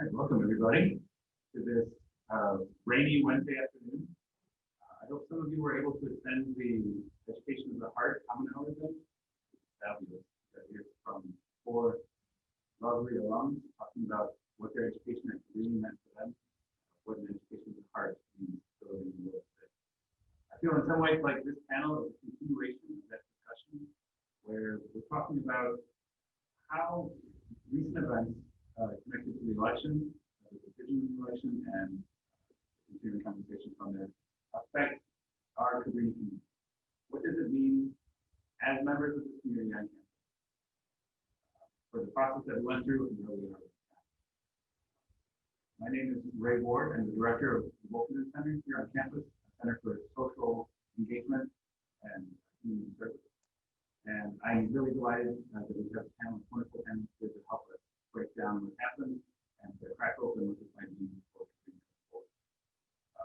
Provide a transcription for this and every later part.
Right, welcome everybody to this rainy Wednesday afternoon. I hope some of you were able to attend the Education of the Heart Common Hour event. Fabulous. Here's from 4 lovely alums talking about what their education and career meant for them, what an education of the heart means to living in the world today. I feel in some ways like this panel is a continuation of that discussion where we're talking about how recent events connected to the election, the decision of the election, and continuing conversation from there affect our community. What does it mean as members of the community on campus for the process that we went through and where we are? My name is Ray Ward. I'm the director of the Wolfman Center here on campus, Center for Social Engagement and Community Service. And I'm really delighted that we have a panel, wonderful panel here to help us break down what happened and to crack open what this might mean for forward.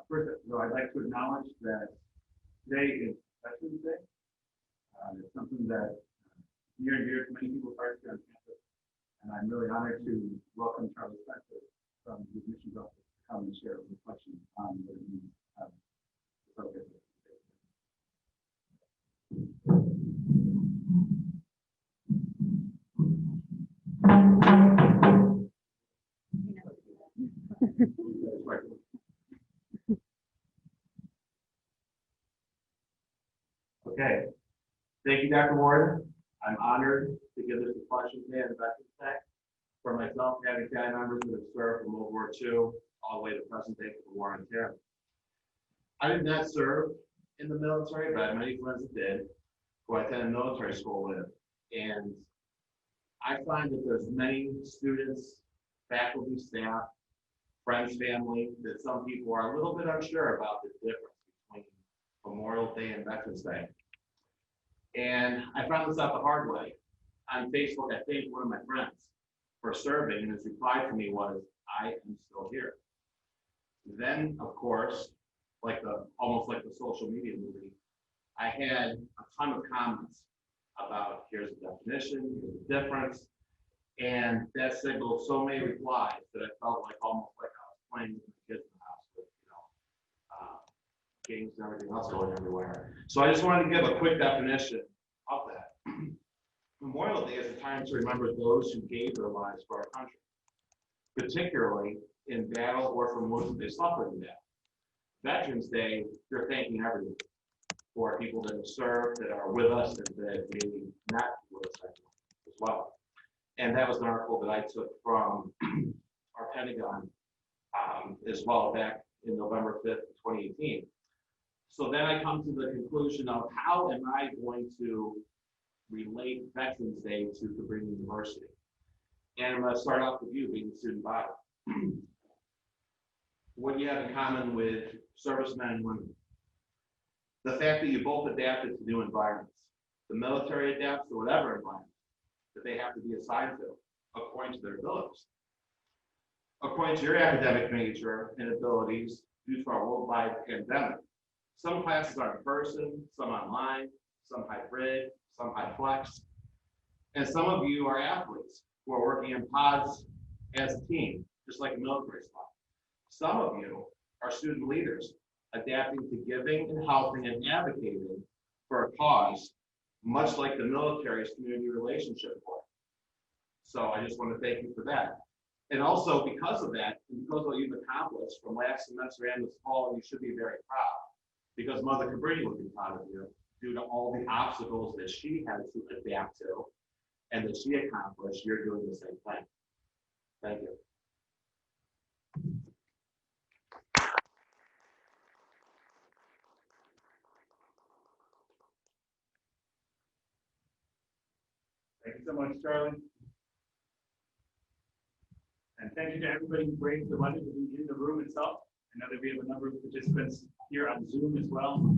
First, though, I'd like to acknowledge that today is Veterans Day. It's something that near and dear to many people's hearts here on campus. And I'm really honored to welcome Charlie Spencer from the admissions office to come and share a reflection on what it means to celebrate this day. Okay, thank you, Dr. Ward. I'm honored to give this reflection today on Veterans Day. For myself, having family members that have served from World War II all the way to present day for the war on terror. I did not serve in the military, but I have many friends that did, who I attended military school with. And I find that there's many students, faculty, staff, friends, family, that some people are a little bit unsure about the difference between Memorial Day and Veterans Day. And I found this out the hard way. On Facebook, I thanked one of my friends for serving, and his reply to me was, "I am still here." Then, of course, almost like the social media movie, I had a ton of comments about here's the definition, here's the difference, and that signaled so many replies that I felt like almost like I was playing with the kids in the house with, games and everything else going everywhere. So I just wanted to give a quick definition of that. Memorial Day is a time to remember those who gave their lives for our country, particularly in battle or from wounds they suffered in battle. Veterans Day, you're thanking everyone for people that have served, that are with us, and that maybe not with us anymore as well. And that was an article that I took from our Pentagon as well back in November 5th, 2018. So then I come to the conclusion of how am I going to relate Veterans Day to Cabrini University? And I'm going to start off with you being the student body. What do you have in common with servicemen and women? The fact that you both adapted to new environments. The military adapts to whatever environment that they have to be assigned to according to their abilities. According to your academic major and abilities due to our worldwide pandemic, some classes are in person, some online, some hybrid, some high flex, and some of you are athletes who are working in pods as a team, just like a military spot. Some of you are student leaders, adapting to giving and helping and advocating for a cause, much like the military's community relationship work. So I just want to thank you for that. And also because of that, and because of what you've accomplished from last semester and this fall, you should be very proud, because Mother Cabrini would be proud of you due to all the obstacles that she had to adapt to and that she accomplished. You're doing the same thing. Thank you. Thank you so much, Charlie. And thank you to everybody who braved the weather to be in the room itself. I know that we have a number of participants here on Zoom as well.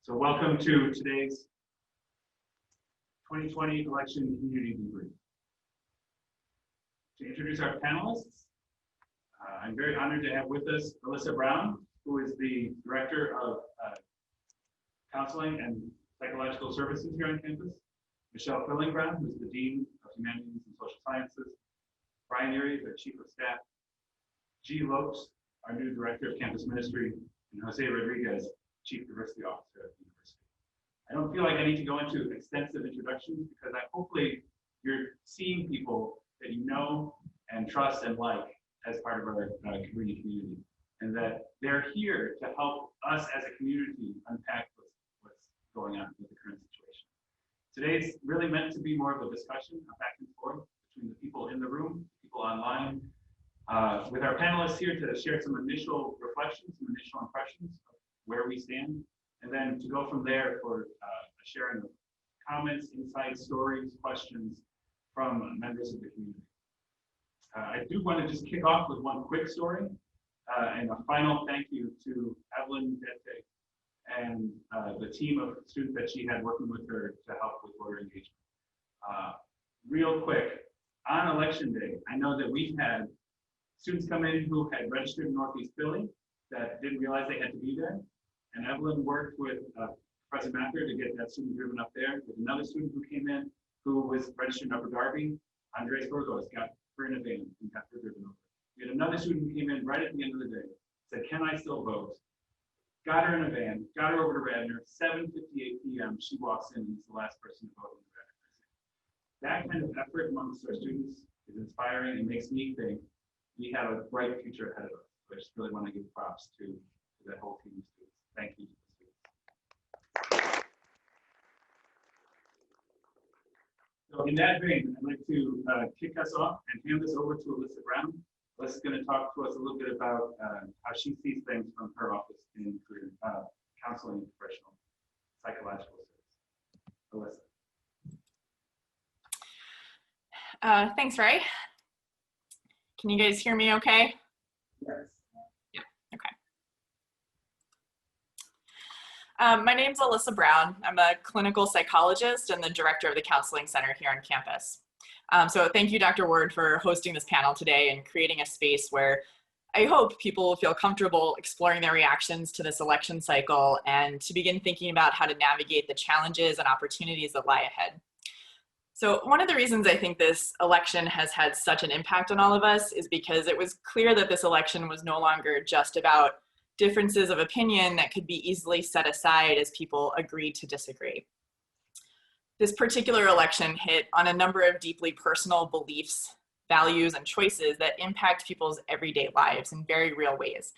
So welcome to today's 2020 Election Community Debrief. To introduce our panelists, I'm very honored to have with us Alyssa Brown, who is the Director of Counseling and Psychological Services here on campus. Michelle Filling Brown, who is the Dean of Humanities and Social Sciences. Brian Eury, the Chief of Staff, Gui Lopes, our new Director of Campus Ministry, and José Rodriguez, Chief Diversity Officer at the university. I don't feel like I need to go into extensive introductions because hopefully you're seeing people that you know and trust and like as part of our community, and that they're here to help us as a community unpack what's going on with the current situation. Today's really meant to be more of a discussion, a back and forth between the people in the room, people online, with our panelists here to share some initial reflections, some initial impressions of where we stand, and then to go from there for a sharing of comments, insights, stories, questions from members of the community. I do want to just kick off with one quick story and a final thank you to Evelyn Dete and the team of students that she had working with her to help with voter engagement. Real quick, on election day, I know that we've had students come in who had registered in Northeast Philly that didn't realize they had to be there. And Evelyn worked with Professor Mather to get that student driven up there. With another student who came in who was registered in Upper Darby, Andres Burgos, got her in a van and got her driven over. We had another student who came in right at the end of the day, said, "Can I still vote?" Got her in a van, got her over to Radnor, 7:58 p.m. She walks in and is the last person to vote in the Radnor precinct. That kind of effort amongst our students is inspiring and makes me think we have a bright future ahead of us. I just really want to give props to that whole team of students. Thank you to the students. So in that vein, I'd like to kick us off and hand this over to Alyssa Brown. Alyssa's going to talk to us a little bit about how she sees things from her office in counseling and professional psychological service. Alyssa. Thanks, Ray. Can you guys hear me okay? Yes. Yeah, okay. My name's Alyssa Brown. I'm a clinical psychologist and the director of the Counseling Center here on campus. So thank you, Dr. Ward, for hosting this panel today and creating a space where I hope people will feel comfortable exploring their reactions to this election cycle and to begin thinking about how to navigate the challenges and opportunities that lie ahead. So one of the reasons I think this election has had such an impact on all of us is because it was clear that this election was no longer just about differences of opinion that could be easily set aside as people agreed to disagree. This particular election hit on a number of deeply personal beliefs, values, and choices that impact people's everyday lives in very real ways.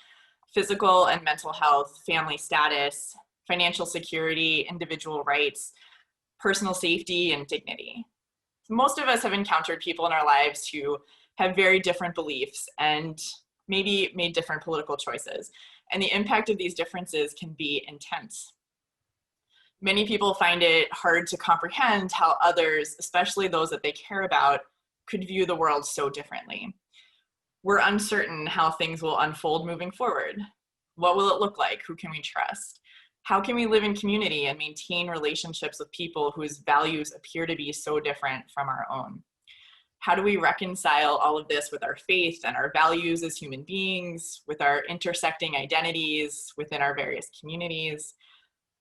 Physical and mental health, family status, financial security, individual rights, personal safety, and dignity. Most of us have encountered people in our lives who have very different beliefs and maybe made different political choices. And the impact of these differences can be intense. Many people find it hard to comprehend how others, especially those that they care about, could view the world so differently. We're uncertain how things will unfold moving forward. What will it look like? Who can we trust? How can we live in community and maintain relationships with people whose values appear to be so different from our own? How do we reconcile all of this with our faith and our values as human beings, with our intersecting identities within our various communities?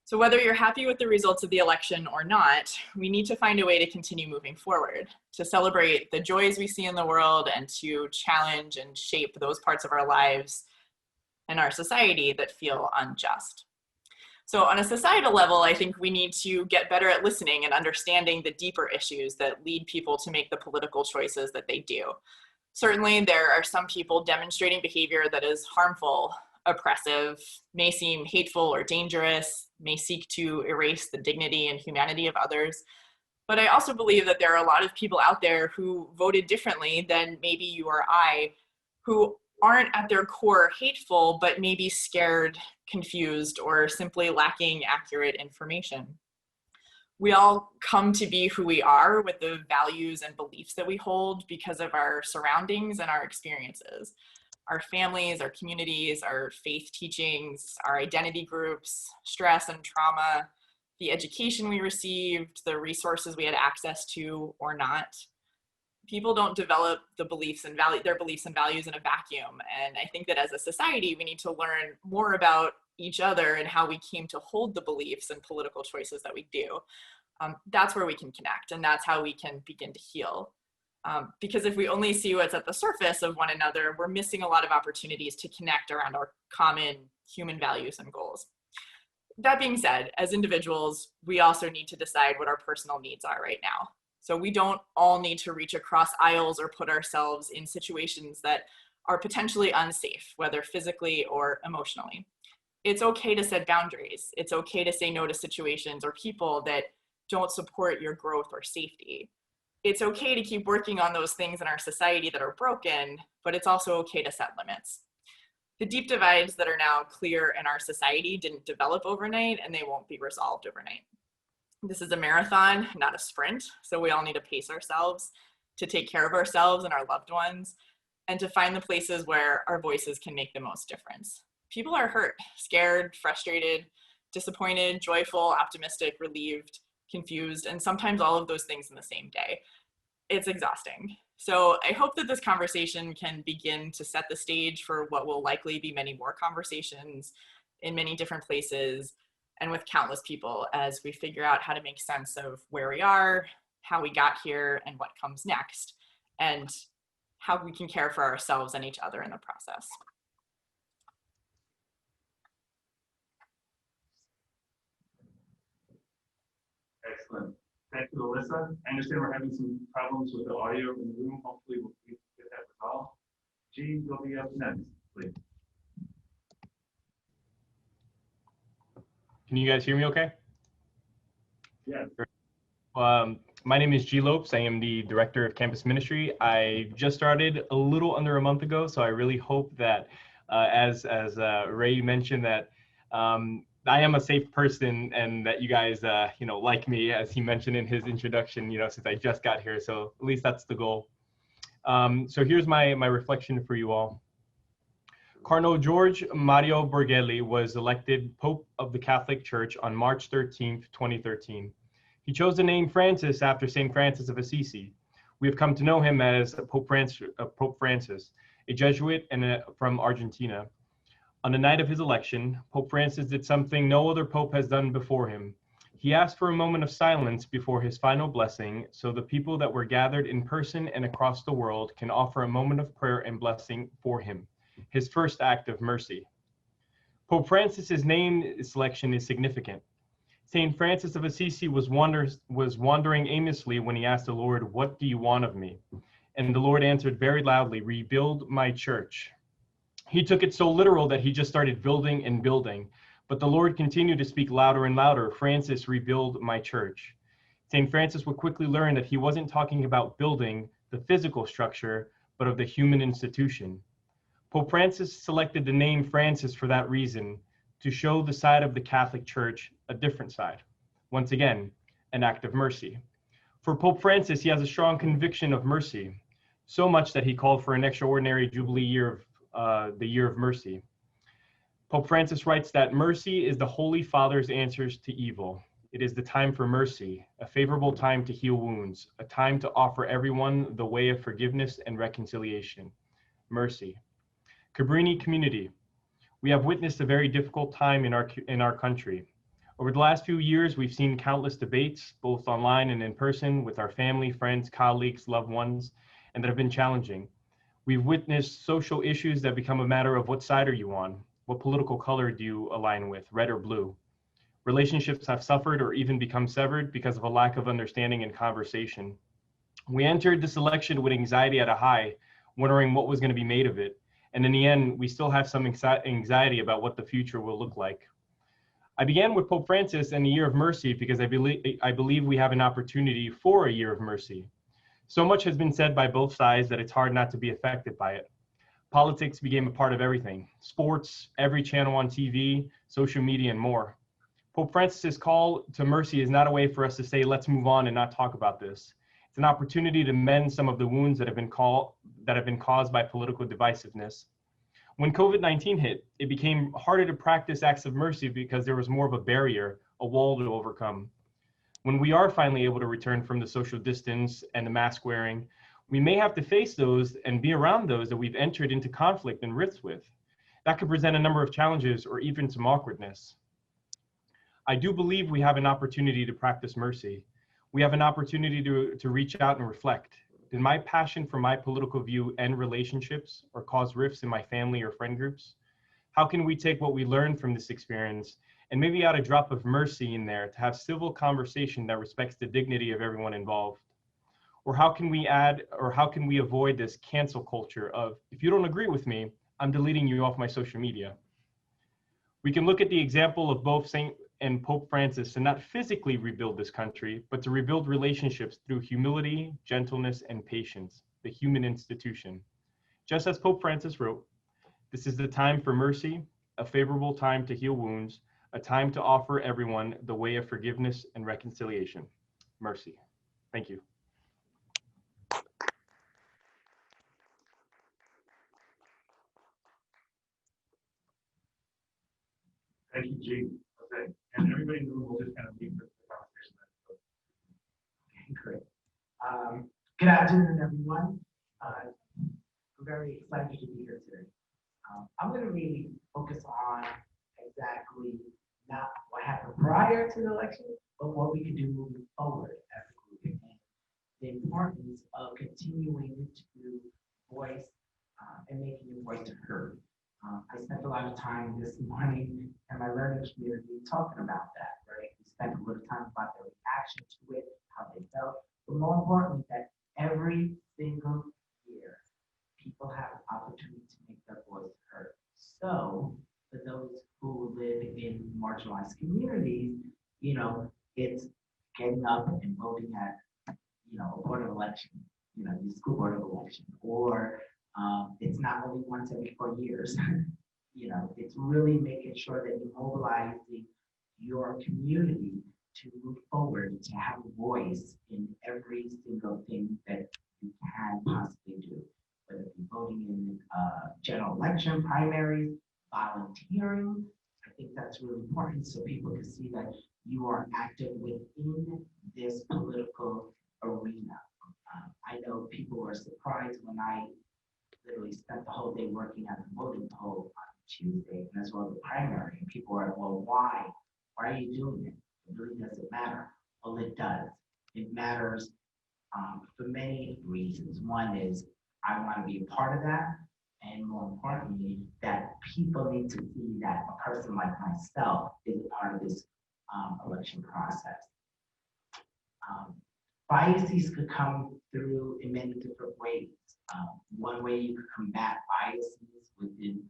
So whether you're happy with the results of the election or not, we need to find a way to continue moving forward, to celebrate the joys we see in the world and to challenge and shape those parts of our lives and our society that feel unjust. So on a societal level, I think we need to get better at listening and understanding the deeper issues that lead people to make the political choices that they do. Certainly, there are some people demonstrating behavior that is harmful, oppressive, may seem hateful or dangerous, may seek to erase the dignity and humanity of others. But I also believe that there are a lot of people out there who voted differently than maybe you or I, who aren't at their core hateful, but maybe scared, confused, or simply lacking accurate information. We all come to be who we are with the values and beliefs that we hold because of our surroundings and our experiences. Our families, our communities, our faith teachings, our identity groups, stress and trauma, the education we received, the resources we had access to or not. People don't develop their beliefs and values in a vacuum. And I think that as a society, we need to learn more about each other and how we came to hold the beliefs and political choices that we do. That's where we can connect, and that's how we can begin to heal. Because if we only see what's at the surface of one another, we're missing a lot of opportunities to connect around our common human values and goals. That being said, as individuals, we also need to decide what our personal needs are right now. So we don't all need to reach across aisles or put ourselves in situations that are potentially unsafe, whether physically or emotionally. It's okay to set boundaries. It's okay to say no to situations or people that don't support your growth or safety. It's okay to keep working on those things in our society that are broken, but it's also okay to set limits. The deep divides that are now clear in our society didn't develop overnight, and they won't be resolved overnight. This is a marathon, not a sprint, so we all need to pace ourselves to take care of ourselves and our loved ones, and to find the places where our voices can make the most difference. People are hurt, scared, frustrated, disappointed, joyful, optimistic, relieved, confused, and sometimes all of those things in the same day. It's exhausting. So I hope that this conversation can begin to set the stage for what will likely be many more conversations in many different places and with countless people as we figure out how to make sense of where we are, how we got here, and what comes next, and how we can care for ourselves and each other in the process. Excellent. Thank you, Alyssa. I understand we're having some problems with the audio in the room. Hopefully we'll get that resolved. Gui, you'll be up next, please. Can you guys hear me okay? Yeah. My name is Gui Lopes. I am the Director of Campus Ministry. I just started a little under a month ago, so I really hope that, as Ray mentioned, that I am a safe person and that you guys, like me, as he mentioned in his introduction, since I just got here. So at least that's the goal. So here's my reflection for you all. Cardinal George Mario Borghelli was elected Pope of the Catholic Church on March 13th, 2013. He chose the name Francis after St. Francis of Assisi. We have come to know him as Pope Francis, a Jesuit from Argentina. On the night of his election, Pope Francis did something no other pope has done before him. He asked for a moment of silence before his final blessing so the people that were gathered in person and across the world can offer a moment of prayer and blessing for him, his first act of mercy. Pope Francis's name selection is significant. St. Francis of Assisi was wandering aimlessly when he asked the Lord, "What do you want of me?" And the Lord answered very loudly, "Rebuild my church." He took it so literal that he just started building and building. But the Lord continued to speak louder and louder, "Francis, rebuild my church." St. Francis would quickly learn that he wasn't talking about building the physical structure, but of the human institution. Pope Francis selected the name Francis for that reason, to show the side of the Catholic Church a different side. Once again, an act of mercy. For Pope Francis, he has a strong conviction of mercy, so much that he called for an extraordinary Jubilee year of the Year of Mercy. Pope Francis writes that mercy is the Holy Father's answers to evil. It is the time for mercy, a favorable time to heal wounds, a time to offer everyone the way of forgiveness and reconciliation. Mercy. Cabrini community. We have witnessed a very difficult time in our country. Over the last few years, we've seen countless debates, both online and in person, with our family, friends, colleagues, loved ones, and that have been challenging. We've witnessed social issues that become a matter of what side are you on? What political color do you align with, red or blue? Relationships have suffered or even become severed because of a lack of understanding and conversation. We entered this election with anxiety at a high, wondering what was going to be made of it. And in the end, we still have some anxiety about what the future will look like. I began with Pope Francis and the Year of Mercy because I believe we have an opportunity for a year of mercy. So much has been said by both sides that it's hard not to be affected by it. Politics became a part of everything: sports, every channel on TV, social media, and more. Pope Francis's call to mercy is not a way for us to say, let's move on and not talk about this. It's an opportunity to mend some of the wounds that have been caused by political divisiveness. When COVID-19 hit, it became harder to practice acts of mercy because there was more of a barrier, a wall to overcome. When we are finally able to return from the social distance and the mask wearing, we may have to face those and be around those that we've entered into conflict and rifts with. That could present a number of challenges or even some awkwardness. I do believe we have an opportunity to practice mercy. We have an opportunity to reach out and reflect, Did my passion for my political view end relationships or cause rifts in my family or friend groups? How can we take what we learned from this experience and maybe add a drop of mercy in there to have civil conversation that respects the dignity of everyone involved? Or how can we avoid this cancel culture of, if you don't agree with me, I'm deleting you off my social media? We can look at the example of both Saint and Pope Francis to not physically rebuild this country, but to rebuild relationships through humility, gentleness, and patience, the human institution. Just as Pope Francis wrote, this is the time for mercy, a favorable time to heal wounds, a time to offer everyone the way of forgiveness and reconciliation. Mercy. Thank you. Thank you, G. Okay, and everybody in the room will just kind of leave the conversation. Okay, great. Good afternoon, everyone. I'm very excited to be here today. I'm going to really focus on exactly not what happened prior to the election, but what we can do moving forward as a group, and the importance of continuing to voice and making your voice heard. I spent a lot of time this morning in my learning community talking about that, right? We spent a little time about their reaction to it, how they felt, but more importantly, that every single year, people have an opportunity to make their voice heard. So for those who live in marginalized communities, you know, it's getting up and voting at, you know, a board of election, you know, the school board of election, or it's not only once every 4 years. You know, it's really making sure that you're mobilizing your community to move forward, to have a voice in every single thing that you can possibly do, whether it be voting in general election, primaries, volunteering. I think that's really important so people can see that you are active within this political arena. I know people were surprised when I literally spent the whole day working at the voting poll on Tuesday, and as well as the primary. And people are, well, why? Why are you doing it? It really doesn't matter. Well, it does. It matters for many reasons. One is I want to be a part of that. And more importantly, that people need to see that a person like myself is a part of this election process. Biases could come through in many different ways. One way you could combat biases within,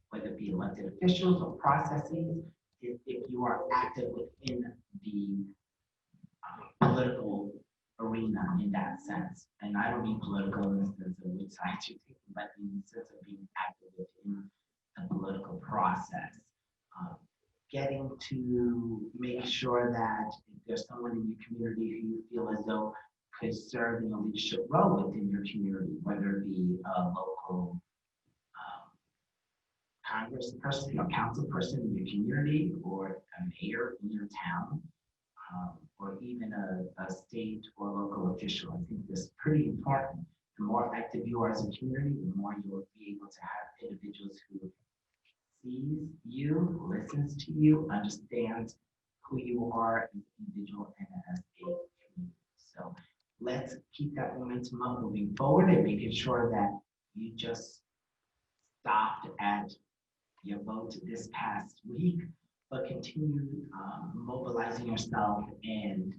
whether it be elected officials or processes, is if you are active within the political arena in that sense. And I don't mean political in the sense of which side you're taking, but in the sense of being active within the political process. Getting to make sure that if there's someone in your community who you feel as though could serve in a leadership role within your community, whether it be a local congressperson, you know, council person in your community, or a mayor in your town, or even a state or local official. I think that's pretty important. The more active you are as a community, the more you will be able to have individuals who sees you, listens to you, understands who you are as an individual and as a community. So let's keep that momentum up moving forward and making sure that you just stopped at your vote this past week, but continue mobilizing yourself and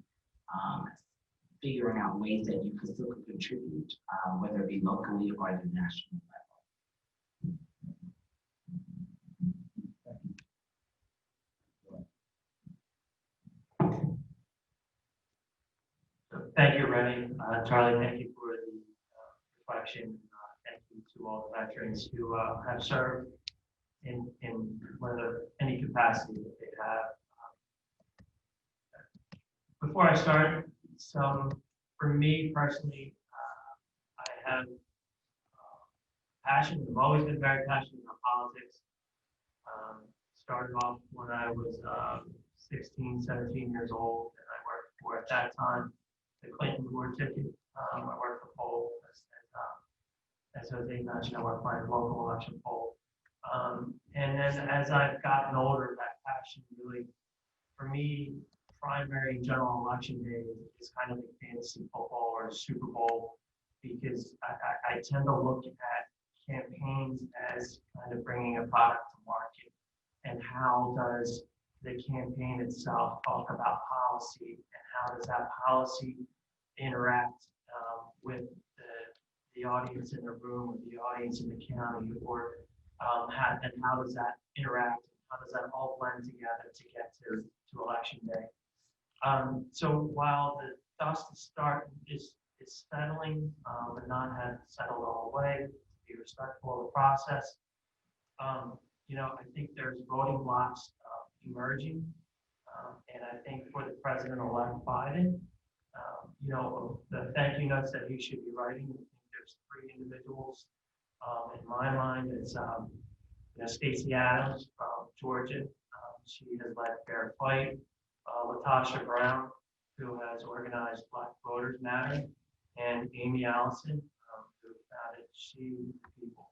figuring out ways that you can still contribute, whether it be locally or at the national level. Thank you, Rennie. Charlie, thank you for the reflection. Thank you to all the veterans who have served in whether any capacity that they have. Before I start, for me personally, I have passion. I've always been very passionate about politics. Started off when I was 16, 17 years old, and I worked for, at that time, the Clinton board ticket. I worked for poll, as Jose mentioned, I worked for a local election poll. And then as I've gotten older, that passion really, for me, primary general election day is kind of like fantasy football or Super Bowl, because I tend to look at campaigns as kind of bringing a product to market, and how does the campaign itself talk about policy, and how does that policy interact with the audience in the room, or the audience in the county, or how does that interact? How does that all blend together to get to election day? So while the dust is settling, but not have settled all the way, be respectful of the process. I think there's voting blocks emerging, and I think for the President-elect Biden, the thank you notes that he should be writing, I think there's 3 individuals in my mind. It's Stacey Adams from Georgia. She has led Fair Fight. Latasha Brown, who has organized Black Voters Matter, and Amy Allison, who founded She People.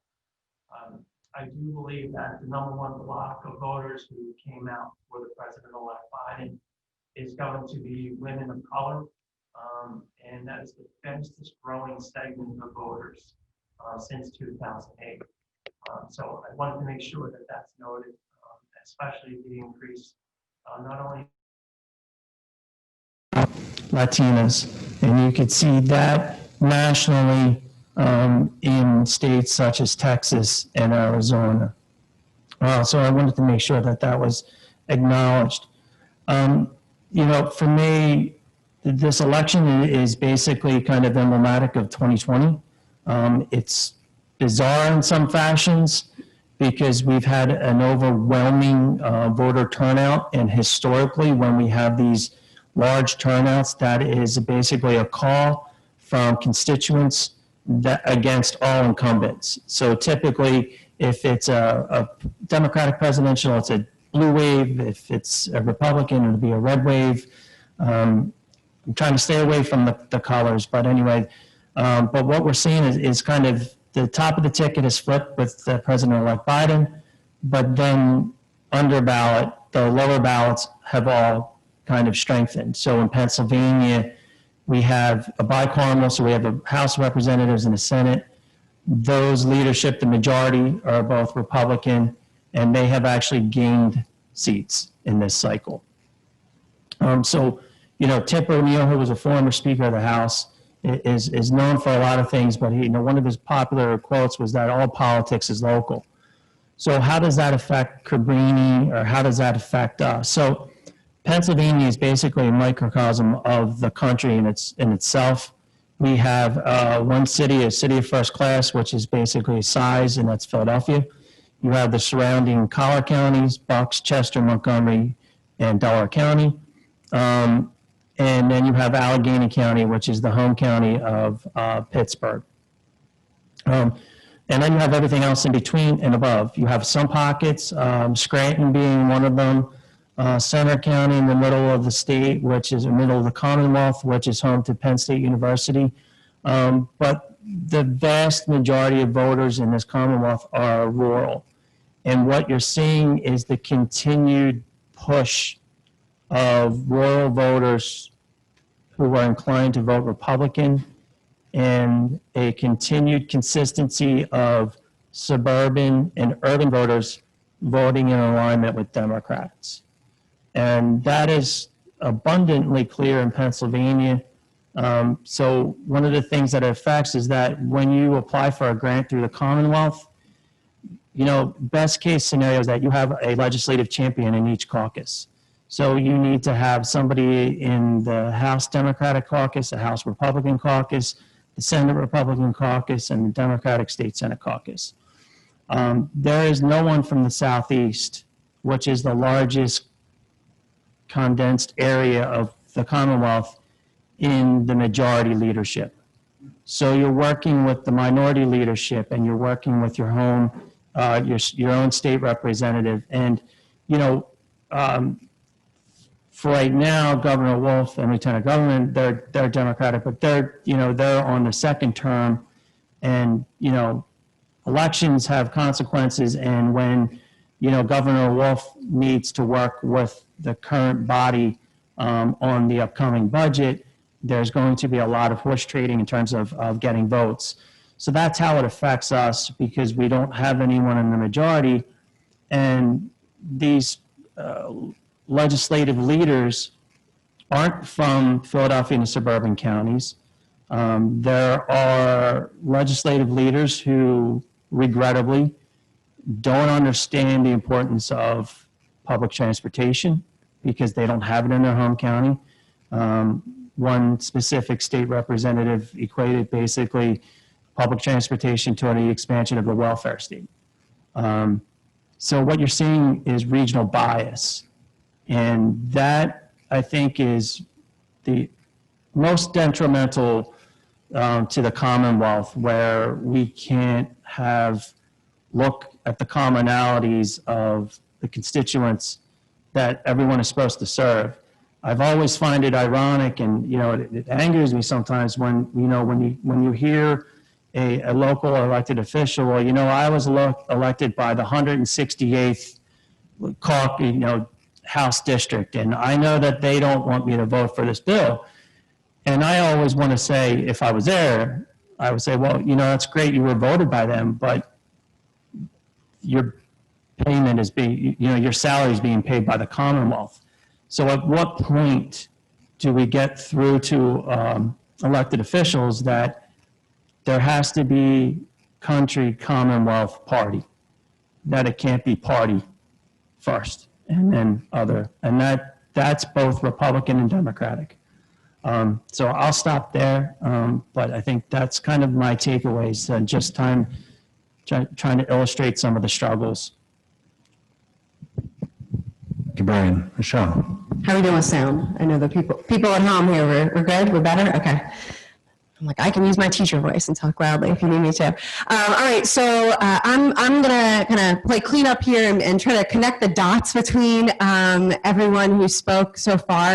I do believe that the #1 block of voters who came out for the President-elect Biden is going to be women of color, and that is the fastest growing segment of voters since 2008. So I wanted to make sure that that's noted, especially the increase not only Latinas, and you could see that nationally in states such as Texas and Arizona. So I wanted to make sure that that was acknowledged. For me, this election is basically kind of emblematic of 2020. It's bizarre in some fashions because we've had an overwhelming voter turnout, and historically when we have these large turnouts, that is basically a call from constituents against all incumbents. So typically, if it's a Democratic presidential, it's a blue wave. If it's a Republican, it'll be a red wave. I'm trying to stay away from the colors, but anyway. But what we're seeing is kind of the top of the ticket is flipped with President-elect Biden, but then under ballot, the lower ballots have all kind of strengthened. So in Pennsylvania, we have a bicameral, so we have a House of Representatives and a Senate. Those leadership, the majority, are both Republican, and they have actually gained seats in this cycle. Tip O'Neill, who was a former Speaker of the House, is known for a lot of things, but one of his popular quotes was that all politics is local. So how does that affect Cabrini, or how does that affect us? So Pennsylvania is basically a microcosm of the country in itself. We have one city, a city of first class, which is basically a size, and that's Philadelphia. You have the surrounding collar counties, Bucks, Chester, Montgomery, and Delaware County. And then you have Allegheny County, which is the home county of Pittsburgh. And then you have everything else in between and above. You have some pockets, Scranton being one of them, Center County in the middle of the state, which is in the middle of the Commonwealth, which is home to Penn State University. But the vast majority of voters in this Commonwealth are rural. And what you're seeing is the continued push of rural voters who are inclined to vote Republican, and a continued consistency of suburban and urban voters voting in alignment with Democrats. And that is abundantly clear in Pennsylvania. So one of the things that it affects is that when you apply for a grant through the Commonwealth, best case scenario is that you have a legislative champion in each caucus. So you need to have somebody in the House Democratic Caucus, the House Republican Caucus, the Senate Republican Caucus, and the Democratic State Senate Caucus. There is no one from the Southeast, which is the largest condensed area of the Commonwealth, in the majority leadership. So you're working with the minority leadership, and you're working with your home, your own state representative. And, for right now, Governor Wolf and Lieutenant Governor, they're Democratic, but they're on the second term, and, elections have consequences. And when, Governor Wolf needs to work with the current body on the upcoming budget, there's going to be a lot of horse trading in terms of getting votes. So that's how it affects us, because we don't have anyone in the majority. And these legislative leaders aren't from Philadelphia and the suburban counties. There are legislative leaders who, regrettably, don't understand the importance of public transportation because they don't have it in their home county. One specific state representative equated basically public transportation to the expansion of the welfare state. So what you're seeing is regional bias. And that, I think, is the most detrimental to the Commonwealth, where we can't look at the commonalities of the constituents that everyone is supposed to serve. I've always find it ironic, and it angers me sometimes when you hear a local elected official, well, I was elected by the 168th House district, and I know that they don't want me to vote for this bill. And I always want to say, if I was there, I would say, well, that's great, you were voted by them, but your payment is being, your salary is being paid by the Commonwealth. So at what point do we get through to elected officials that there has to be country, Commonwealth, party, that it can't be party first and then other, and that's both Republican and Democratic. So I'll stop there, but I think that's kind of my takeaways, and just trying to illustrate some of the struggles. Thank you, Brian. Michelle. How are we doing with sound? I know the people at home here, we're good? We're better? Okay. I'm like, I can use my teacher voice and talk loudly if you need me to. All right, so I'm going to kind of play cleanup here and try to connect the dots between everyone who spoke so far.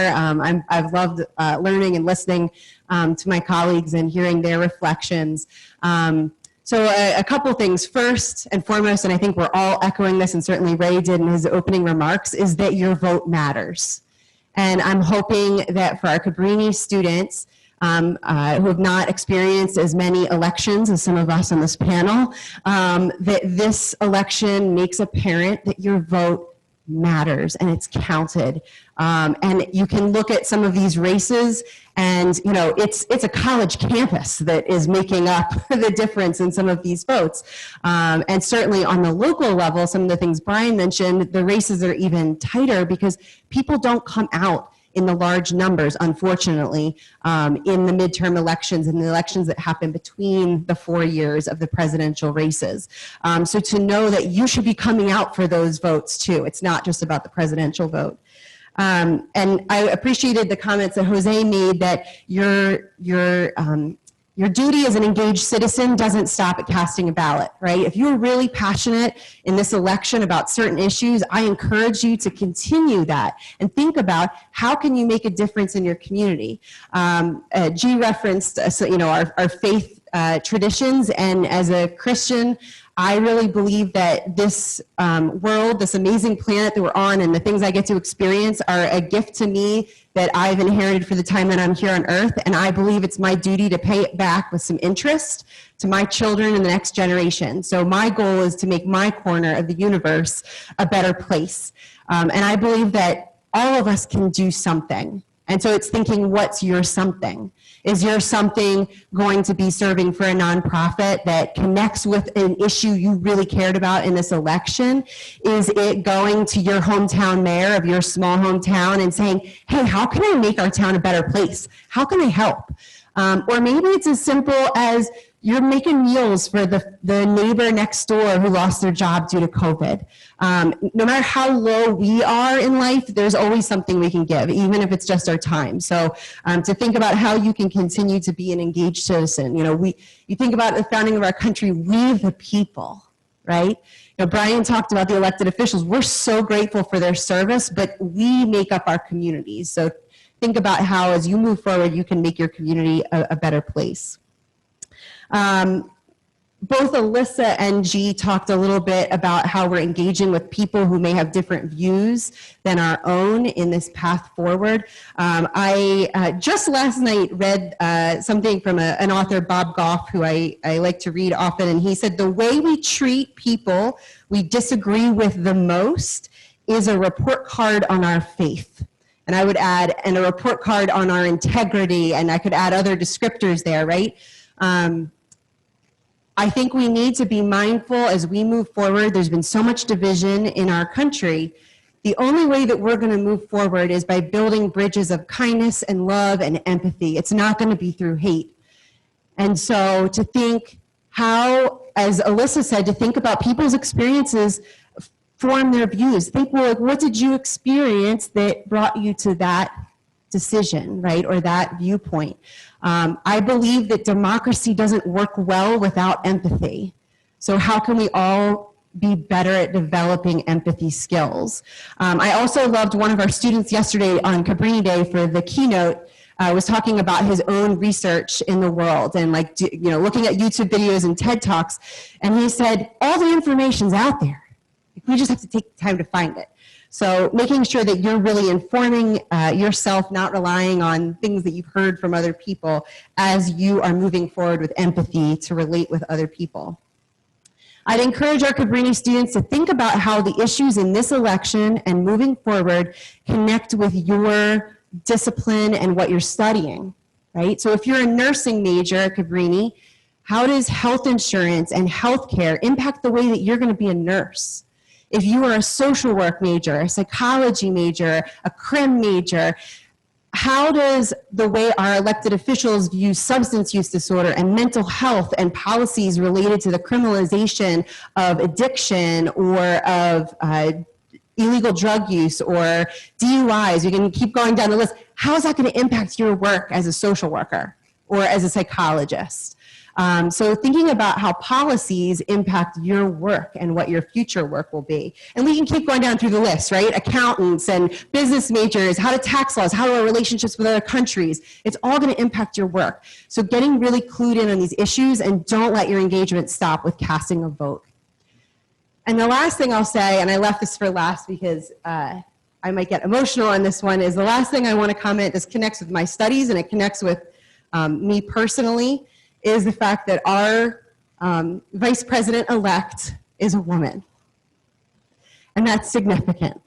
I've loved learning and listening to my colleagues and hearing their reflections. So a couple things. First and foremost, and I think we're all echoing this, and certainly Ray did in his opening remarks, is that your vote matters. And I'm hoping that for our Cabrini students who have not experienced as many elections as some of us on this panel, that this election makes apparent that your vote matters and it's counted. And you can look at some of these races and, it's a college campus that is making up the difference in some of these votes. And certainly on the local level, some of the things Brian mentioned, the races are even tighter because people don't come out in the large numbers, unfortunately, in the midterm elections and the elections that happen between the 4 years of the presidential races. So to know that you should be coming out for those votes too. It's not just about the presidential vote. And I appreciated the comments that Jose made that your duty as an engaged citizen doesn't stop at casting a ballot, right? If you're really passionate in this election about certain issues, I encourage you to continue that and think about how can you make a difference in your community. G referenced, our faith traditions, and as a Christian, I really believe that this world, this amazing planet that we're on, and the things I get to experience are a gift to me that I've inherited for the time that I'm here on earth. And I believe it's my duty to pay it back with some interest to my children and the next generation. So my goal is to make my corner of the universe a better place. And I believe that all of us can do something. And so it's thinking, what's your something? Is your something going to be serving for a nonprofit that connects with an issue you really cared about in this election? Is it going to your hometown mayor of your small hometown and saying, hey, how can I make our town a better place? How can I help? Or maybe it's as simple as you're making meals for the neighbor next door who lost their job due to COVID. No matter how low we are in life, there's always something we can give, even if it's just our time. So to think about how you can continue to be an engaged citizen. You think about the founding of our country, we the people, right? Brian talked about the elected officials. We're so grateful for their service, but we make up our communities. So think about how, as you move forward, you can make your community a better place. both Alyssa and G talked a little bit about how we're engaging with people who may have different views than our own in this path forward. I just last night read something from an author, Bob Goff, who I like to read often, and he said, the way we treat people we disagree with the most is a report card on our faith. And I would add, and a report card on our integrity, and I could add other descriptors there, right? I think we need to be mindful as we move forward. There's been so much division in our country. The only way that we're going to move forward is by building bridges of kindness and love and empathy. It's not going to be through hate. And so to think how, as Alyssa said, to think about people's experiences form their views. Think, well, like, what did you experience that brought you to that decision, right, or that viewpoint? I believe that democracy doesn't work well without empathy. So how can we all be better at developing empathy skills? I also loved one of our students yesterday on Cabrini Day for the keynote was talking about his own research in the world and looking at YouTube videos and TED Talks. And he said, all the information's out there. We just have to take time to find it. So making sure that you're really informing yourself, not relying on things that you've heard from other people as you are moving forward with empathy to relate with other people. I'd encourage our Cabrini students to think about how the issues in this election and moving forward connect with your discipline and what you're studying, right? So if you're a nursing major at Cabrini, how does health insurance and healthcare impact the way that you're going to be a nurse? If you are a social work major, a psychology major, a crim major, how does the way our elected officials view substance use disorder and mental health and policies related to the criminalization of addiction or of illegal drug use or DUIs, you can keep going down the list, how is that going to impact your work as a social worker or as a psychologist? So thinking about how policies impact your work and what your future work will be. And we can keep going down through the list, right? Accountants and business majors, how to tax laws, how are our relationships with other countries. It's all going to impact your work. So getting really clued in on these issues, and don't let your engagement stop with casting a vote. And the last thing I'll say, and I left this for last because I might get emotional on this one, is the last thing I want to comment. This connects with my studies and it connects with me personally, is the fact that our vice president-elect is a woman. And that's significant.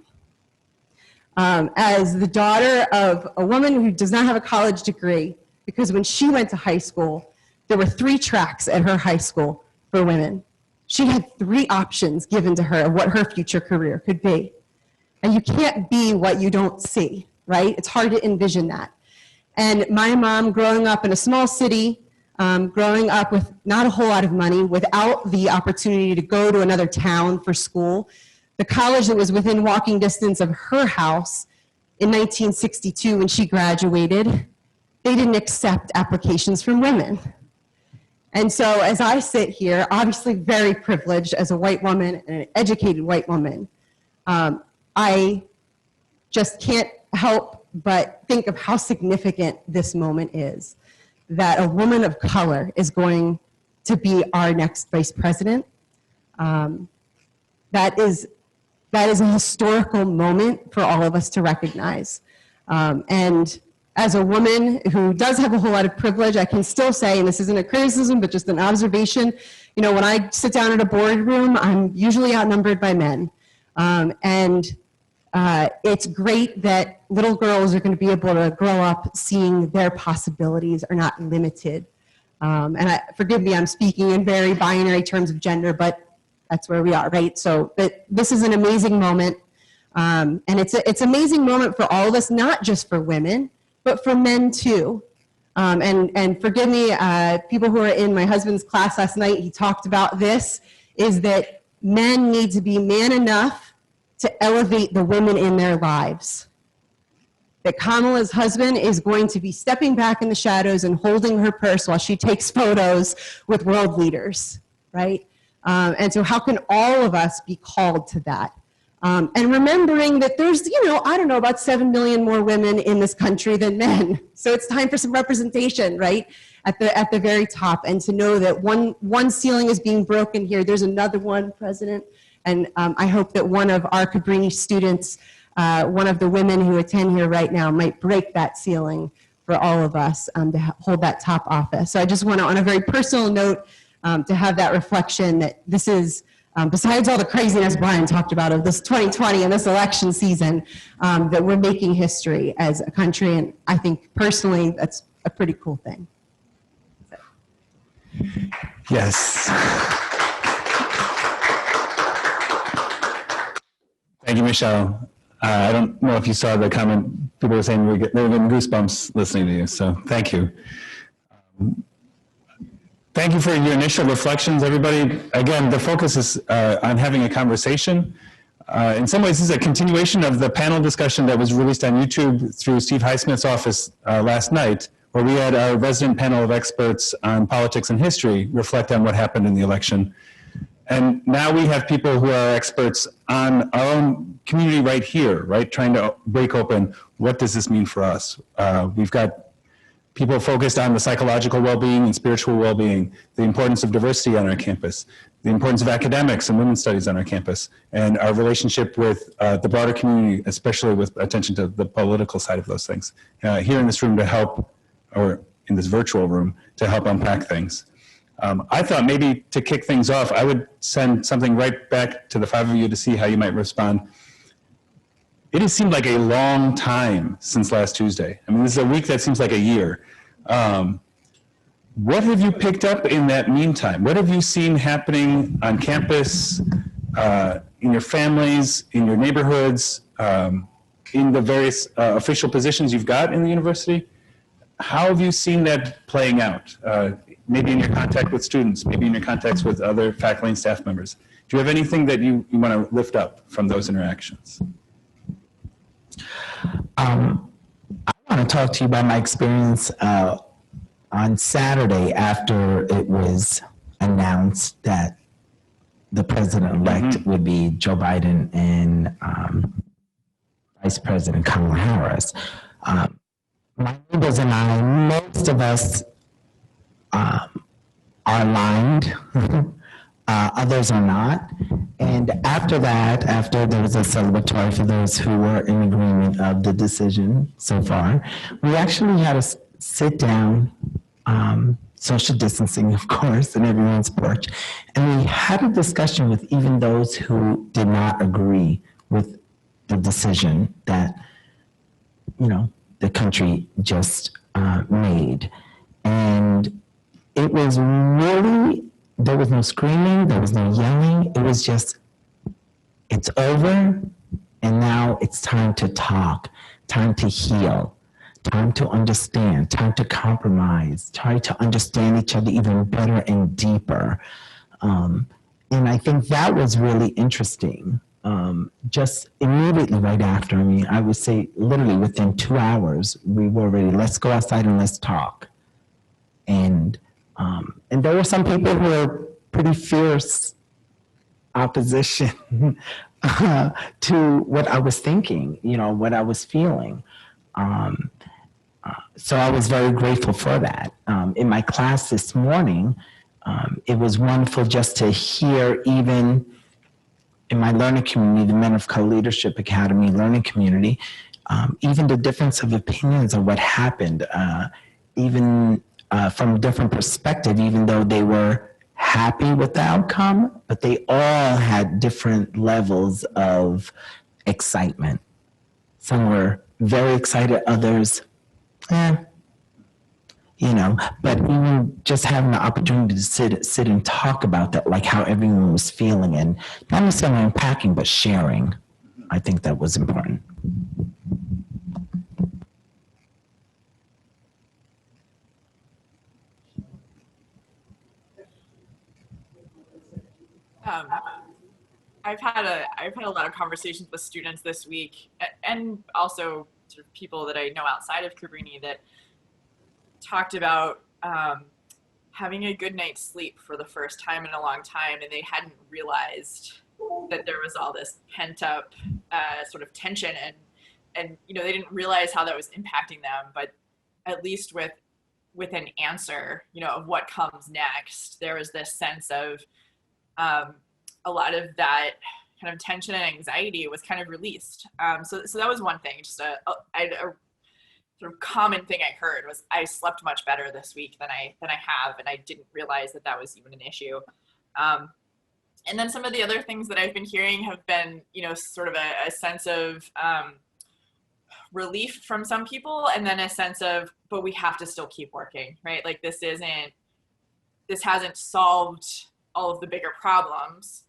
As the daughter of a woman who does not have a college degree, because when she went to high school, there were 3 tracks at her high school for women. She had 3 options given to her of what her future career could be. And you can't be what you don't see, right? It's hard to envision that. And my mom, growing up in a small city, growing up with not a whole lot of money, without the opportunity to go to another town for school, the college that was within walking distance of her house in 1962 when she graduated, they didn't accept applications from women. And so as I sit here, obviously very privileged as a white woman and an educated white woman, I just can't help but think of how significant this moment is, that a woman of color is going to be our next vice president. That is a historical moment for all of us to recognize. And as a woman who does have a whole lot of privilege, I can still say, and this isn't a criticism, but just an observation, you know, when I sit down at a boardroom, I'm usually outnumbered by men. It's great that little girls are going to be able to grow up seeing their possibilities are not limited. Forgive me, I'm speaking in very binary terms of gender, but that's where we are, right? So this is an amazing moment. And it's an amazing moment for all of us, not just for women, but for men too. And forgive me, people who were in my husband's class last night, he talked about this, is that men need to be man enough to elevate the women in their lives. That Kamala's husband is going to be stepping back in the shadows and holding her purse while she takes photos with world leaders, right? And so how can all of us be called to that? And remembering that there's, I don't know, about 7 million more women in this country than men. So it's time for some representation, right? At the very top, and to know that one ceiling is being broken here. There's another one, President. And I hope that one of our Cabrini students, one of the women who attend here right now, might break that ceiling for all of us to hold that top office. So I just want to, on a very personal note, to have that reflection that this is, besides all the craziness Brian talked about of this 2020 and this election season, that we're making history as a country. And I think personally, that's a pretty cool thing. Yes. Thank you, Michelle. I don't know if you saw the comment. People were saying they were getting goosebumps listening to you, so thank you. Thank you for your initial reflections, everybody. Again, the focus is on having a conversation. In some ways, this is a continuation of the panel discussion that was released on YouTube through Steve Highsmith's office last night, where we had our resident panel of experts on politics and history reflect on what happened in the election. And now we have people who are experts on our own community right here, right? Trying to break open, what does this mean for us? We've got people focused on the psychological well-being and spiritual well-being, the importance of diversity on our campus, the importance of academics and women's studies on our campus, and our relationship with the broader community, especially with attention to the political side of those things. Here in this room to help, or in this virtual room, to help unpack things. I thought maybe to kick things off, I would send something right back to the five of you to see how you might respond. It has seemed like a long time since last Tuesday. I mean, this is a week that seems like a year. What have you picked up in that meantime? What have you seen happening on campus, in your families, in your neighborhoods, in the various official positions you've got in the university? How have you seen that playing out? Maybe in your contact with students, maybe in your contacts with other faculty and staff members. Do you have anything that you want to lift up from those interactions? I want to talk to you about my experience on Saturday after it was announced that the president-elect would be Joe Biden and Vice President Kamala Harris. My neighbors and I, most of us are aligned, others are not. And after that, after there was a celebratory for those who were in agreement of the decision so far, we actually had to sit down, social distancing, of course, in everyone's porch, and we had a discussion with even those who did not agree with the decision that, the country just made. And it was really, there was no screaming, there was no yelling. It was just, it's over, and now it's time to talk, time to heal, time to understand, time to compromise, try to understand each other even better and deeper. And I think that was really interesting. Just immediately right after, I would say literally within 2 hours, we were ready, let's go outside and let's talk. And there were some people who were pretty fierce opposition to what I was thinking, what I was feeling. So I was very grateful for that. In my class this morning, it was wonderful just to hear, even in my learning community, the Men of Color Leadership Academy learning community, even the difference of opinions of what happened, even from a different perspective, even though they were happy with the outcome, but they all had different levels of excitement. Some were very excited, others, but even just having the opportunity to sit and talk about that, like how everyone was feeling, and not necessarily unpacking, but sharing. I think that was important. I've had a lot of conversations with students this week, and also sort of people that I know outside of Cabrini that talked about having a good night's sleep for the first time in a long time, and they hadn't realized that there was all this pent up sort of tension, and you know, they didn't realize how that was impacting them, but at least with an answer, you know, of what comes next, there was this sense of a lot of that kind of tension and anxiety was kind of released. So that was one thing. Just a sort of common thing I heard was, I slept much better this week than I have, and I didn't realize that that was even an issue. And then some of the other things that I've been hearing have been, you know, sort of a sense of relief from some people, and then a sense of, but we have to still keep working, right? Like this hasn't solved all of the bigger problems.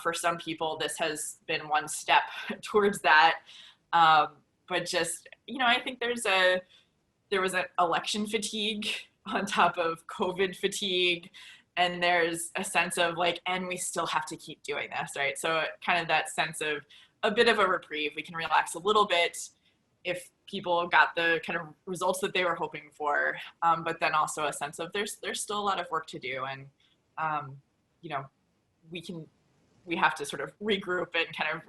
For some people, this has been one step towards that. But just, you know, I think there was an election fatigue on top of COVID fatigue, and there's a sense of like, and we still have to keep doing this, right? So kind of that sense of a bit of a reprieve. We can relax a little bit if people got the kind of results that they were hoping for, but then also a sense of there's still a lot of work to do, and you know, we have to sort of regroup and kind of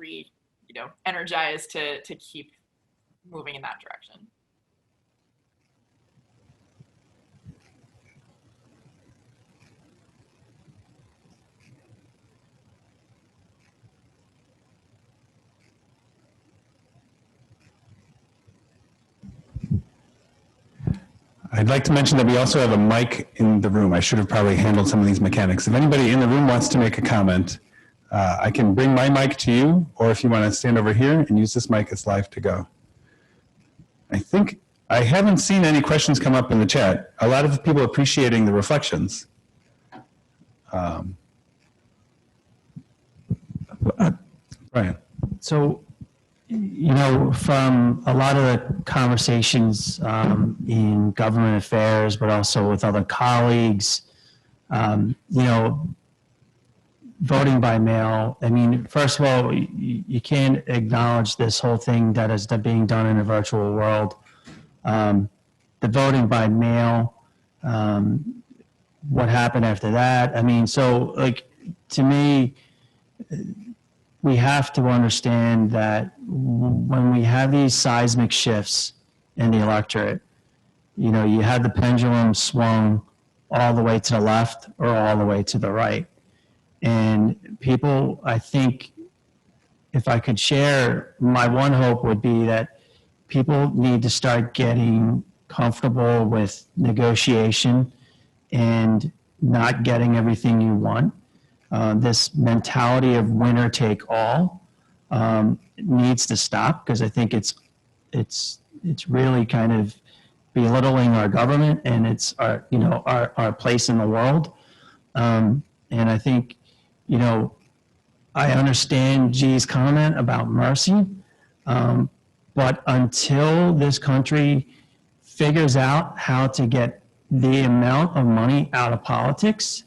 energize to keep moving in that direction. I'd like to mention that we also have a mic in the room. I should have probably handled some of these mechanics. If anybody in the room wants to make a comment, I can bring my mic to you, or if you want to stand over here and use this mic, it's live to go. I think I haven't seen any questions come up in the chat. A lot of people appreciating the reflections. Brian. So, you know, from a lot of the conversations in government affairs, but also with other colleagues, you know, voting by mail, I mean, first of all, you can't acknowledge this whole thing that is being done in a virtual world. The voting by mail, what happened after that? I mean, so like, to me, we have to understand that when we have these seismic shifts in the electorate, you know, you had the pendulum swung all the way to the left or all the way to the right. And people, I think, if I could share, my one hope would be that people need to start getting comfortable with negotiation and not getting everything you want. This mentality of winner take all needs to stop, because I think it's really kind of belittling our government and it's our, you know, our place in the world. And I think, you know, I understand G's comment about mercy, but until this country figures out how to get the amount of money out of politics,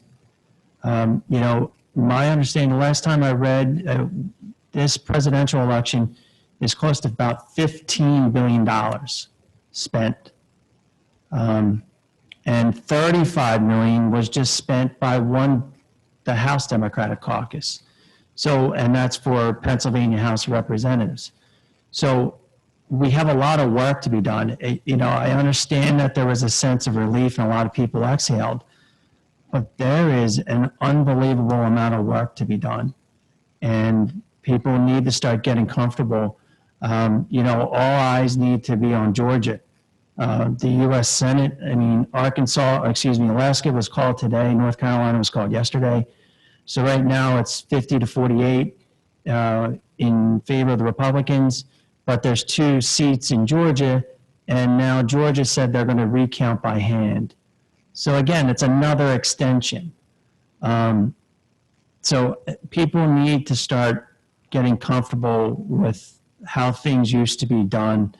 you know, my understanding, the last time I read, this presidential election is close to about $15 billion spent. And $35 million was just spent by the House Democratic Caucus. So, and that's for Pennsylvania House of Representatives. So we have a lot of work to be done. You know, I understand that there was a sense of relief and a lot of people exhaled, but there is an unbelievable amount of work to be done. And people need to start getting comfortable. You know, all eyes need to be on Georgia. The U.S. Senate, I mean, Alaska was called today. North Carolina was called yesterday. So right now it's 50 to 48 in favor of the Republicans, but there's 2 seats in Georgia, and now Georgia said they're going to recount by hand. So again, it's another extension. So people need to start getting comfortable with how things used to be done,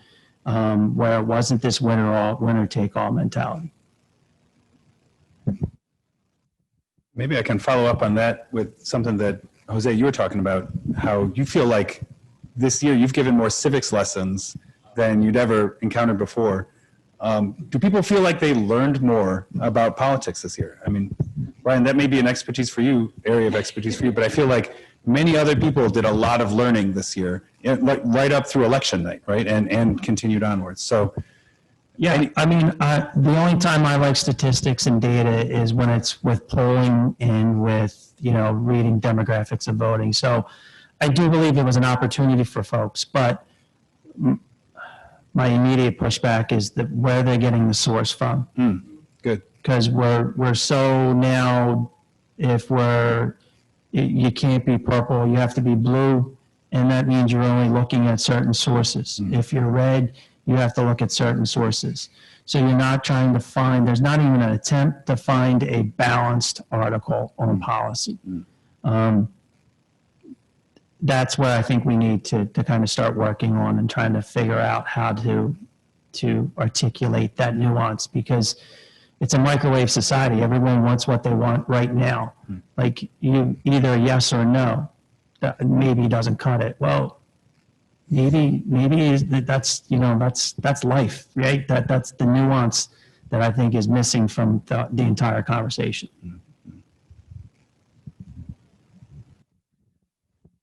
where it wasn't this winner take all mentality. Maybe I can follow up on that with something that, Jose, you were talking about, how you feel like this year you've given more civics lessons than you'd ever encountered before. Do people feel like they learned more about politics this year? I mean, Brian, that may be an expertise for you, area of expertise for you, but I feel like many other people did a lot of learning this year, right up through election night, right? And continued onwards. So, Yeah, I mean, the only time I like statistics and data is when it's with polling and with, reading demographics of voting. So I do believe it was an opportunity for folks, but my immediate pushback is that where they're getting the source from. Good. Because we're so now, you can't be purple, you have to be blue, and that means you're only looking at certain sources. If you're red, you have to look at certain sources. So you're not trying to find, there's not even an attempt to find a balanced article on policy. That's where I think we need to kind of start working on and trying to figure out how to articulate that nuance, because it's a microwave society. Everyone wants what they want right now. Like you, either yes or no. Maybe doesn't cut it. Well, maybe that's life, right? That's the nuance that I think is missing from the entire conversation.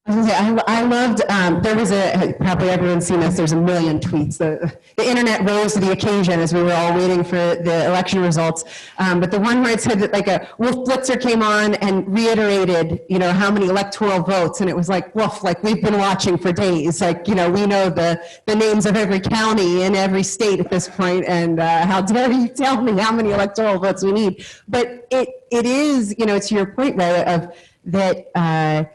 I loved, there was probably everyone's seen this, there's a million tweets. The internet rose to the occasion as we were all waiting for the election results. But the one where it said that like Wolf Blitzer came on and reiterated, how many electoral votes. And it was like, Wolf, like we've been watching for days. Like, we know the names of every county in every state at this point. And how dare you tell me how many electoral votes we need? But it is, to your point, Ray, of that,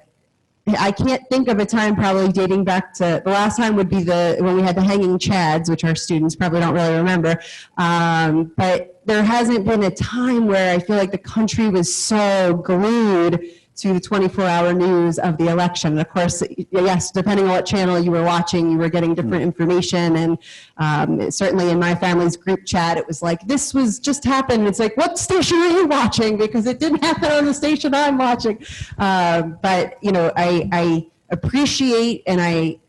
I can't think of a time probably dating back to, the last time would be when we had the hanging chads, which our students probably don't really remember. But there hasn't been a time where I feel like the country was so glued to the 24-hour news of the election. And of course, yes, depending on what channel you were watching, you were getting different information. And certainly in my family's group chat, it was like, this was just happened. It's like, what station are you watching? Because it didn't happen on the station I'm watching. But, I appreciate and I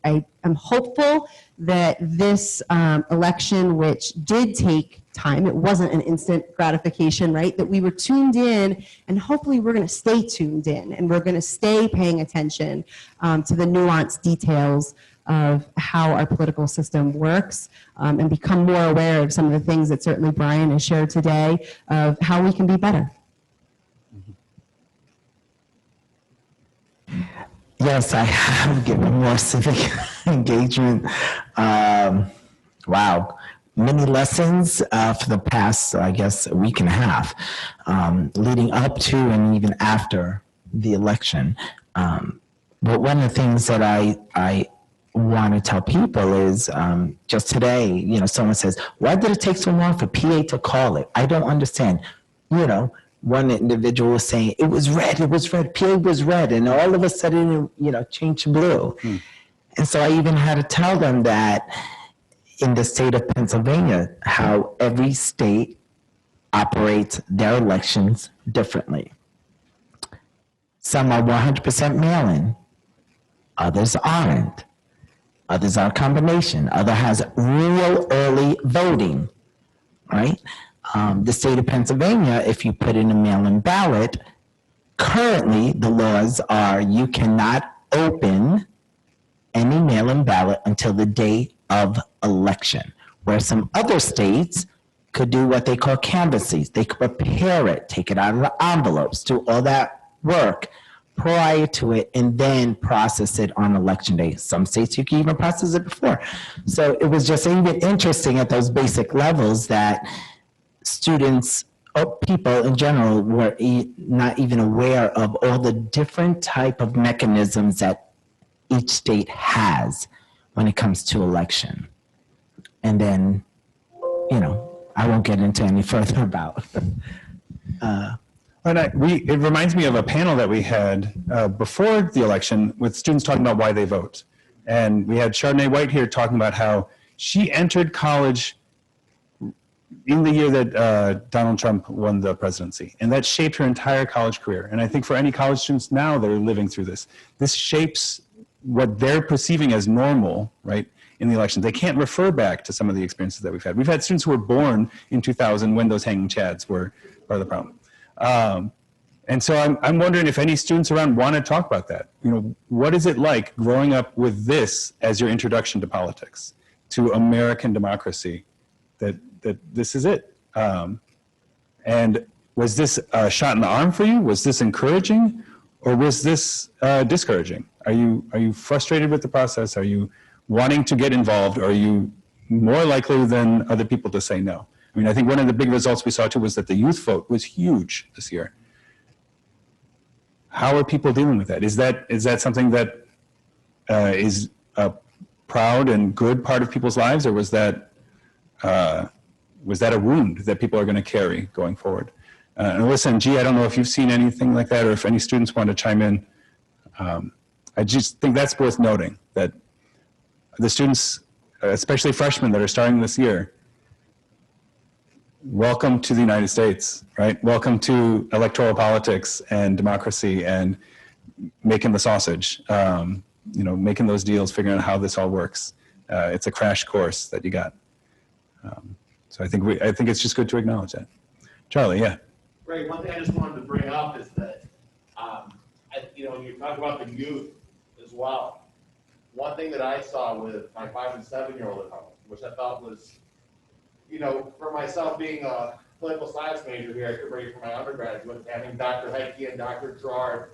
am hopeful that this election, which did take time, it wasn't an instant gratification, right? That we were tuned in, and hopefully we're going to stay tuned in, and we're going to stay paying attention to the nuanced details of how our political system works, and become more aware of some of the things that certainly Brian has shared today of how we can be better. Yes, I have given more civic engagement. Wow. Many lessons for the past, I guess, a week and a half, leading up to and even after the election. But one of the things that I want to tell people is just today, someone says, why did it take so long for PA to call it? I don't understand. One individual was saying, it was red, PA was red, and all of a sudden, changed to blue. And so I even had to tell them that in the state of Pennsylvania, how every state operates their elections differently. Some are 100% mail-in, others aren't. Others are a combination. Other has real early voting, right? The state of Pennsylvania, if you put in a mail-in ballot, currently the laws are you cannot open any mail-in ballot until the day of election, where some other states could do what they call canvassing. They could prepare it, take it out of the envelopes, do all that work prior to it, and then process it on election day. Some states you can even process it before. So it was just even interesting at those basic levels that students or people in general were not even aware of all the different type of mechanisms that each state has when it comes to election. And then, I won't get into any further about. It reminds me of a panel that we had before the election with students talking about why they vote. And we had Chardonnay White here talking about how she entered college in the year that Donald Trump won the presidency. And that shaped her entire college career. And I think for any college students now that are living through this shapes what they're perceiving as normal, right, in the elections. They can't refer back to some of the experiences that we've had. We've had students who were born in 2000 when those hanging chads were part of the problem. And so I'm wondering if any students around want to talk about that. You know, what is it like growing up with this as your introduction to politics, to American democracy, that this is it? And was this a shot in the arm for you? Was this encouraging, or was this discouraging? Are you frustrated with the process? Are you wanting to get involved? Or are you more likely than other people to say no? I mean, I think one of the big results we saw too was that the youth vote was huge this year. How are people dealing with that? Is that something that is a proud and good part of people's lives, or was that a wound that people are going to carry going forward? And Alyssa and G, I don't know if you've seen anything like that, or if any students want to chime in. I just think that's worth noting, that the students, especially freshmen that are starting this year, welcome to the United States, right? Welcome to electoral politics and democracy and making the sausage, you know, making those deals, figuring out how this all works. It's a crash course that you got. So I think it's just good to acknowledge that. Charlie, yeah. Ray, one thing I just wanted to bring up is that, you know, when you talk about the youth as well, one thing that I saw with my 5- and 7-year-old at home, which I thought was, you know, for myself being a political science major here at Cambridge for my undergraduate, having Dr. Heike and Dr. Gerard,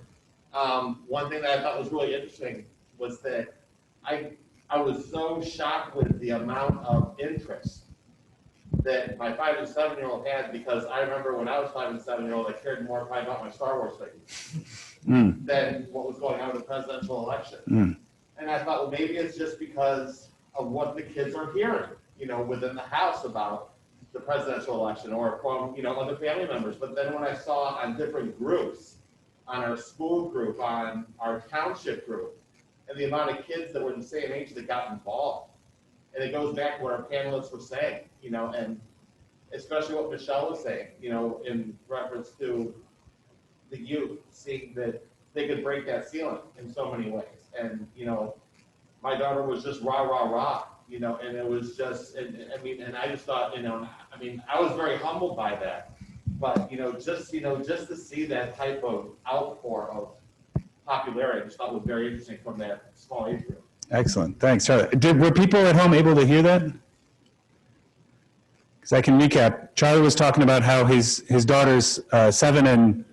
one thing that I thought was really interesting was that I was so shocked with the amount of interest that my 5- and 7-year-old had, because I remember when I was 5- and 7-year-old, I cared more probably about my Star Wars figures than what was going on with the presidential election. And I thought, well, maybe it's just because of what the kids are hearing, you know, within the house about the presidential election, or from, you know, other family members. But then when I saw on different groups, on our school group, on our township group, and the amount of kids that were the same age that got involved, and it goes back to what our panelists were saying, you know, and especially what Michelle was saying, you know, in reference to the youth, seeing that they could break that ceiling in so many ways. And, you know, my daughter was just rah, rah, rah, you know, and it was just, and I just thought, you know, I mean, I was very humbled by that. But, you know, just to see that type of outpour of popularity, I just thought was very interesting from that small age group. Excellent, thanks, Charlie. Were people at home able to hear that? Because I can recap. Charlie was talking about how his daughters, 5 and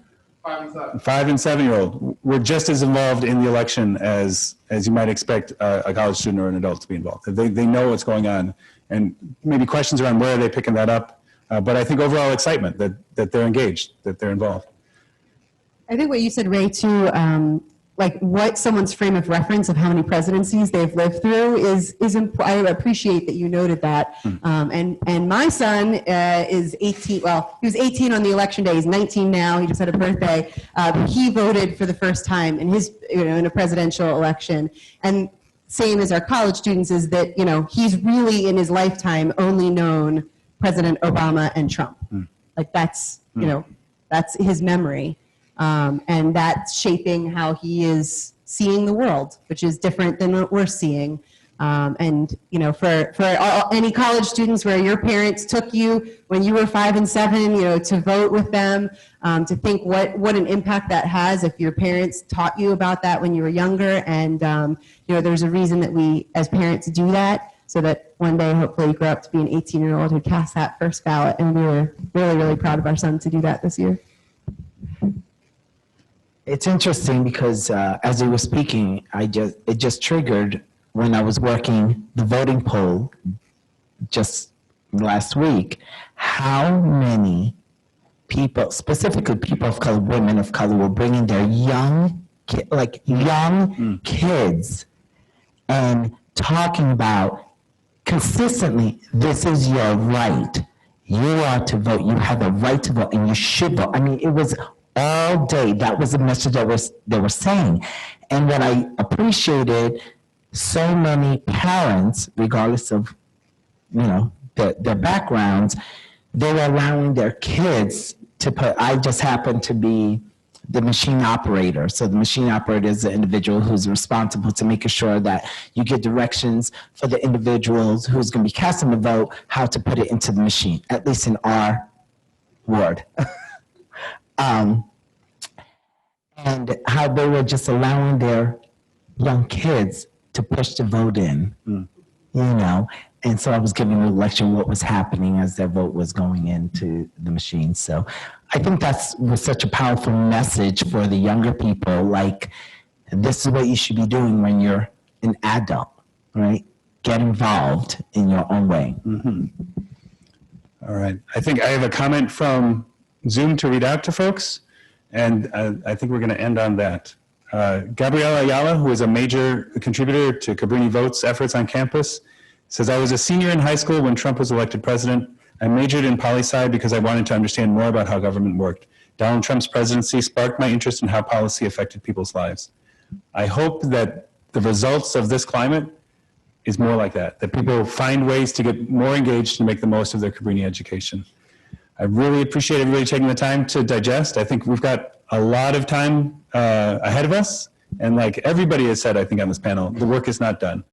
7-year-old, were just as involved in the election as you might expect a college student or an adult to be involved. They know what's going on, and maybe questions around where are they picking that up. But I think overall excitement that they're engaged, that they're involved. I think what you said, Ray, too, like what someone's frame of reference of how many presidencies they've lived through is I appreciate that you noted that. And my son is 18. Well, he was 18 on the election day. He's 19 now. He just had a birthday. He voted for the first time in his, you know, in a presidential election. And same as our college students is that, you know, he's really in his lifetime only known President Obama and Trump. Like that's, you know, that's his memory. And that's shaping how he is seeing the world, which is different than what we're seeing. And, you know, for any college students where your parents took you when you were 5 and 7, you know, to vote with them, to think what an impact that has if your parents taught you about that when you were younger. And, you know, there's a reason that we as parents do that, so that one day, hopefully, you grow up to be an 18-year-old who cast that first ballot. And we were really, really proud of our son to do that this year. It's interesting because as he was speaking, it just triggered when I was working the voting poll just last week, how many people, specifically people of color, women of color, were bringing their young kids and talking about consistently, this is your right. You are to vote. You have the right to vote, and you should vote. I mean, it was all day. That was the message that they were saying. And what I appreciated, so many parents, regardless of, you know, their backgrounds, they were allowing their kids to put, I just happened to be the machine operator. So the machine operator is the individual who's responsible to making sure that you get directions for the individuals who's going to be casting the vote, how to put it into the machine, at least in our ward. and how they were just allowing their young kids to push the vote in, you know. And so I was giving the lecture what was happening as their vote was going into the machine. So I think that was such a powerful message for the younger people, like, this is what you should be doing when you're an adult, right? Get involved in your own way. All right. I think I have a comment from Zoom to read out to folks, and I think we're going to end on that. Gabriela Ayala, who is a major contributor to Cabrini Vote's efforts on campus, says, I was a senior in high school when Trump was elected president. I majored in poli-sci because I wanted to understand more about how government worked. Donald Trump's presidency sparked my interest in how policy affected people's lives. I hope that the results of this climate is more like that people find ways to get more engaged and make the most of their Cabrini education. I really appreciate everybody taking the time to digest. I think we've got a lot of time ahead of us. And like everybody has said, I think on this panel, the work is not done.